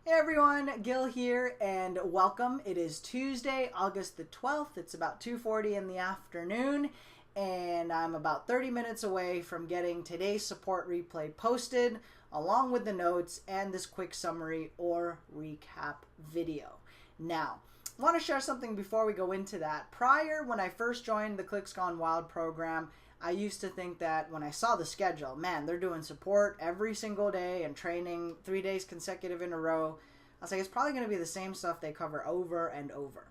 Hey everyone, Gil here, and welcome. It is Tuesday, August the 12th. It's about 2:40 in the afternoon, and I'm about 30 minutes away from getting today's support replay posted, along with the notes and this quick summary or recap video. Now, I want to share something before we go into that. Prior, when I first joined the Clicks Gone Wild program, I used to think that when I saw the schedule, man, they're doing support every single day and training 3 days consecutive in a row. I was like, it's probably going to be the same stuff they cover over and over.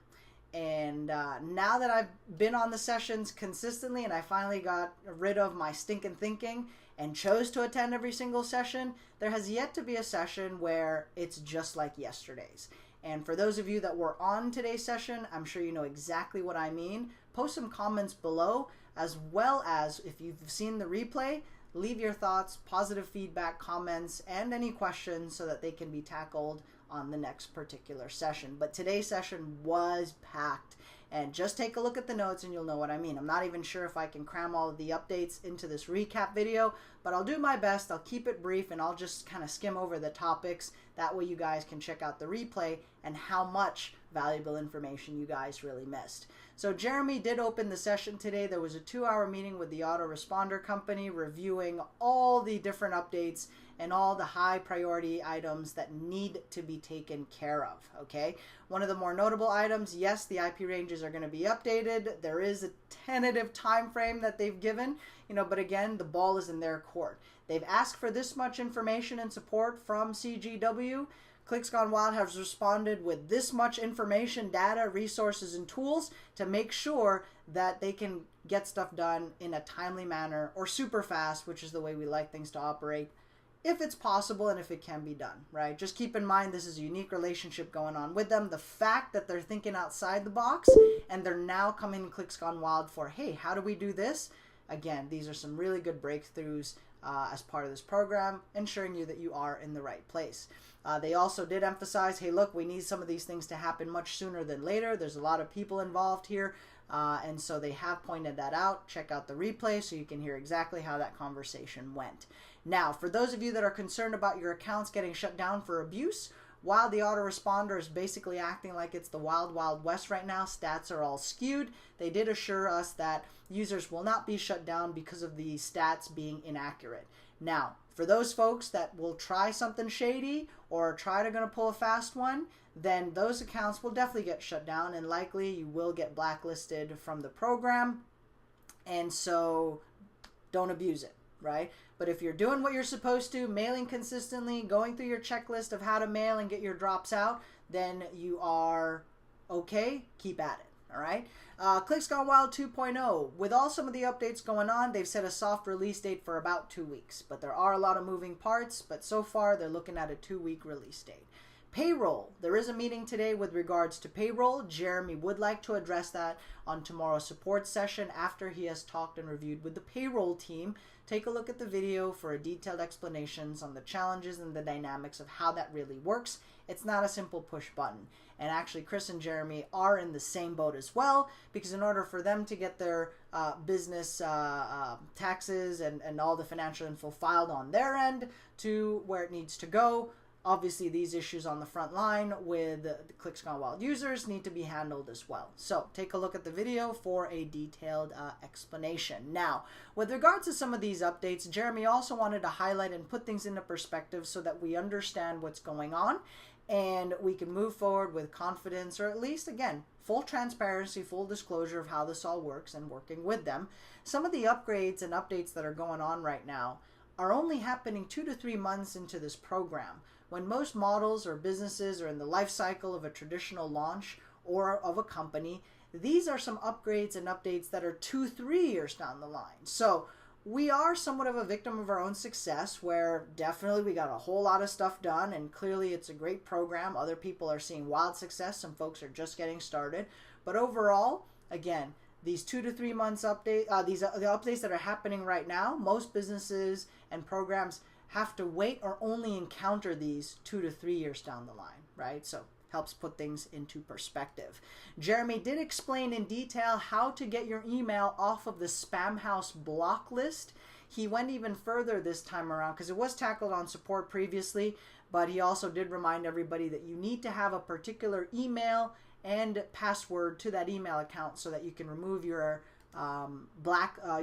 And now that I've been on the sessions consistently and I finally got rid of my stinking thinking and chose to attend every single session, there has yet to be a session where it's just like yesterday's. And for those of you that were on today's session, I'm sure you know exactly what I mean. Post some comments below, as well as if you've seen the replay, leave your thoughts, positive feedback, comments, and any questions so that they can be tackled on the next particular session. But today's session was packed. And just take a look at the notes and you'll know what I mean. I'm not even sure if I can cram all of the updates into this recap video, but I'll do my best. I'll keep it brief and I'll just kind of skim over the topics. That way you guys can check out the replay and how much valuable information you guys really missed. So Jeremy did open the session today. There was a 2-hour meeting with the autoresponder company reviewing all the different updates and all the high priority items that need to be taken care of, okay? One of the more notable items, yes, the IP ranges are going to be updated. There is a tentative time frame that they've given, but again, the ball is in their court. They've asked for this much information and support from CGW. Clicks Gone Wild has responded with this much information, data, resources, and tools to make sure that they can get stuff done in a timely manner or super fast, which is the way we like things to operate, if it's possible and if it can be done, right? Just keep in mind this is a unique relationship going on with them. The fact that they're thinking outside the box and they're now coming to Clicks Gone Wild for, hey, how do we do this? Again, these are some really good breakthroughs as part of this program, ensuring you that you are in the right place. They also did emphasize, hey, look, we need some of these things to happen much sooner than later. There's a lot of people involved here, and so they have pointed that out. Check out the replay so you can hear exactly how that conversation went. Now, for those of you that are concerned about your accounts getting shut down for abuse, while the autoresponder is basically acting like it's the wild, wild west right now, stats are all skewed. They did assure us that users will not be shut down because of the stats being inaccurate. Now, for those folks that will try something shady or try to pull a fast one, then those accounts will definitely get shut down and likely you will get blacklisted from the program. And so don't abuse it, right? But if you're doing what you're supposed to, mailing consistently, going through your checklist of how to mail and get your drops out, then you are okay. Keep at it, all right? Clicks Gone Wild 2.0. With all some of the updates going on, they've set a soft release date for about 2 weeks. But there are a lot of moving parts, but so far they're looking at a 2-week release date. Payroll. There is a meeting today with regards to payroll. Jeremy would like to address that on tomorrow's support session after he has talked and reviewed with the payroll team. Take a look at the video for a detailed explanations on the challenges and the dynamics of how that really works. It's not a simple push button. And actually, Chris and Jeremy are in the same boat as well, because in order for them to get their business taxes and all the financial info filed on their end to where it needs to go, obviously, these issues on the front line with the Clicks Gone Wild users need to be handled as well. So take a look at the video for a detailed explanation. Now, with regards to some of these updates, Jeremy also wanted to highlight and put things into perspective so that we understand what's going on and we can move forward with confidence, or at least, again, full transparency, full disclosure of how this all works and working with them. Some of the upgrades and updates that are going on right now are only happening 2 to 3 months into this program, when most models or businesses are in the life cycle of a traditional launch or of a company. These are some upgrades and updates that are 2-3 years down the line. So we are somewhat of a victim of our own success, where definitely we got a whole lot of stuff done and clearly it's a great program. Other people are seeing wild success. Some folks are just getting started. But overall, again, these 2 to 3 months update, the updates that are happening right now, most businesses and programs have to wait or only encounter these 2 to 3 years down the line, right? So helps put things into perspective. Jeremy did explain in detail how to get your email off of the Spamhaus block list. He went even further this time around because it was tackled on support previously, but he also did remind everybody that you need to have a particular email and password to that email account so that you can remove your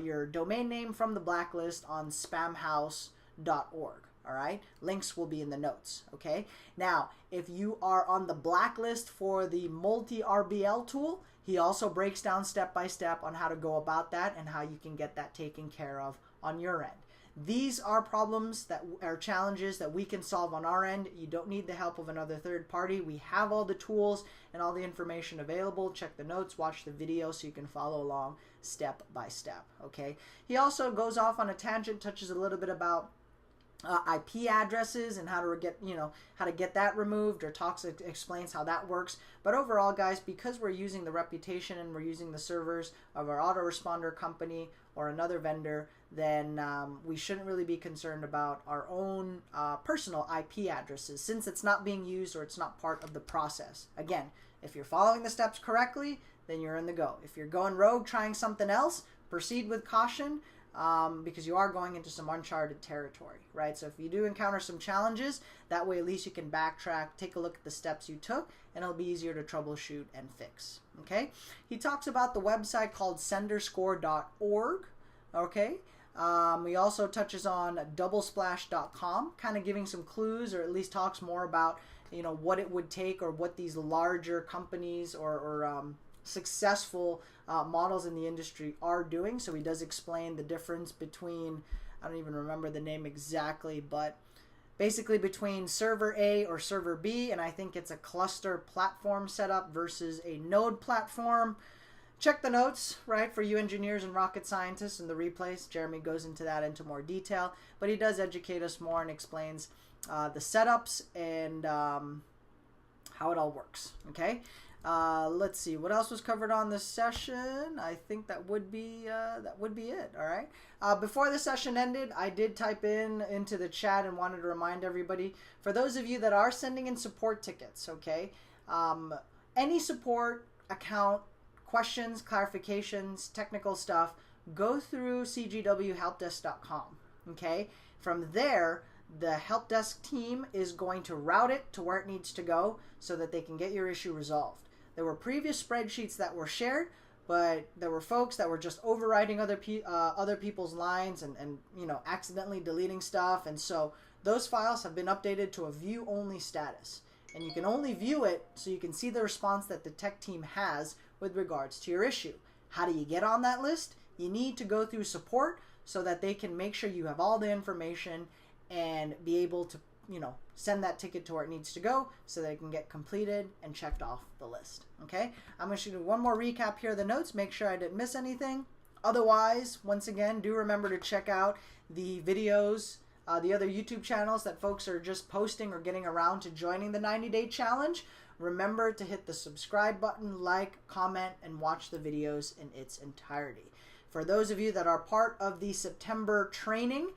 your domain name from the blacklist on spamhaus.org. All right, links will be in the notes. Okay, now if you are on the blacklist for the multi-RBL tool, he also breaks down step by step on how to go about that and how you can get that taken care of on your end. These are problems that are challenges that we can solve on our end. You don't need the help of another third party. We have all the tools and all the information available. Check the notes, watch the video so you can follow along step by step. Okay. He also goes off on a tangent, touches a little bit about IP addresses and how to get that removed, or explains how that works. But overall, guys, because we're using the reputation and we're using the servers of our autoresponder company or another vendor, then we shouldn't really be concerned about our own personal IP addresses, since it's not being used or it's not part of the process. Again, if you're following the steps correctly, then you're in the go. If you're going rogue, trying something else, proceed with caution. Because you are going into some uncharted territory, right? So if you do encounter some challenges, that way at least you can backtrack, take a look at the steps you took, and it'll be easier to troubleshoot and fix, okay? He talks about the website called senderscore.org, okay? He also touches on doublesplash.com, kind of giving some clues, or at least talks more about, what it would take, or what these larger companies or successful models in the industry are doing. So he does explain the difference between, I don't even remember the name exactly, but basically between server A or server B, and I think it's a cluster platform setup versus a node platform. Check the notes, right, for you engineers and rocket scientists in the replays. Jeremy goes into that into more detail, but he does educate us more and explains the setups and how it all works, okay? Let's see what else was covered on this session. I think that would be it. All right. Before the session ended, I did type into the chat and wanted to remind everybody, for those of you that are sending in support tickets, okay, any support account questions, clarifications, technical stuff, go through cgwhelpdesk.com. Okay. From there, the help desk team is going to route it to where it needs to go so that they can get your issue resolved. There were previous spreadsheets that were shared, but there were folks that were just overwriting other people's lines and accidentally deleting stuff, and so those files have been updated to a view-only status. And you can only view it so you can see the response that the tech team has with regards to your issue. How do you get on that list? You need to go through support so that they can make sure you have all the information and be able to send that ticket to where it needs to go so that it can get completed and checked off the list. Okay, I'm going to do one more recap here of the notes, make sure I didn't miss anything. Otherwise, once again, do remember to check out the videos, the other YouTube channels that folks are just posting or getting around to joining the 90-day challenge. Remember to hit the subscribe button, like, comment, and watch the videos in its entirety. For those of you that are part of the September training,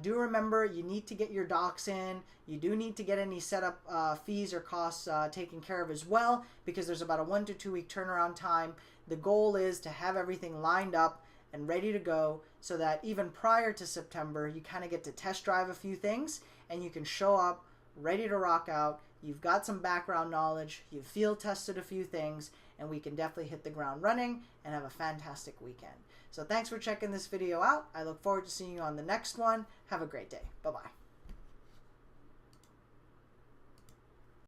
do remember you need to get your docs in. You do need to get any setup fees or costs taken care of as well, because there's about a 1 to 2 week turnaround time. The goal is to have everything lined up and ready to go so that even prior to September, you kind of get to test drive a few things and you can show up ready to rock out. You've got some background knowledge, you've field tested a few things, and we can definitely hit the ground running and have a fantastic weekend. So thanks for checking this video out. I look forward to seeing you on the next one. Have a great day. Bye-bye.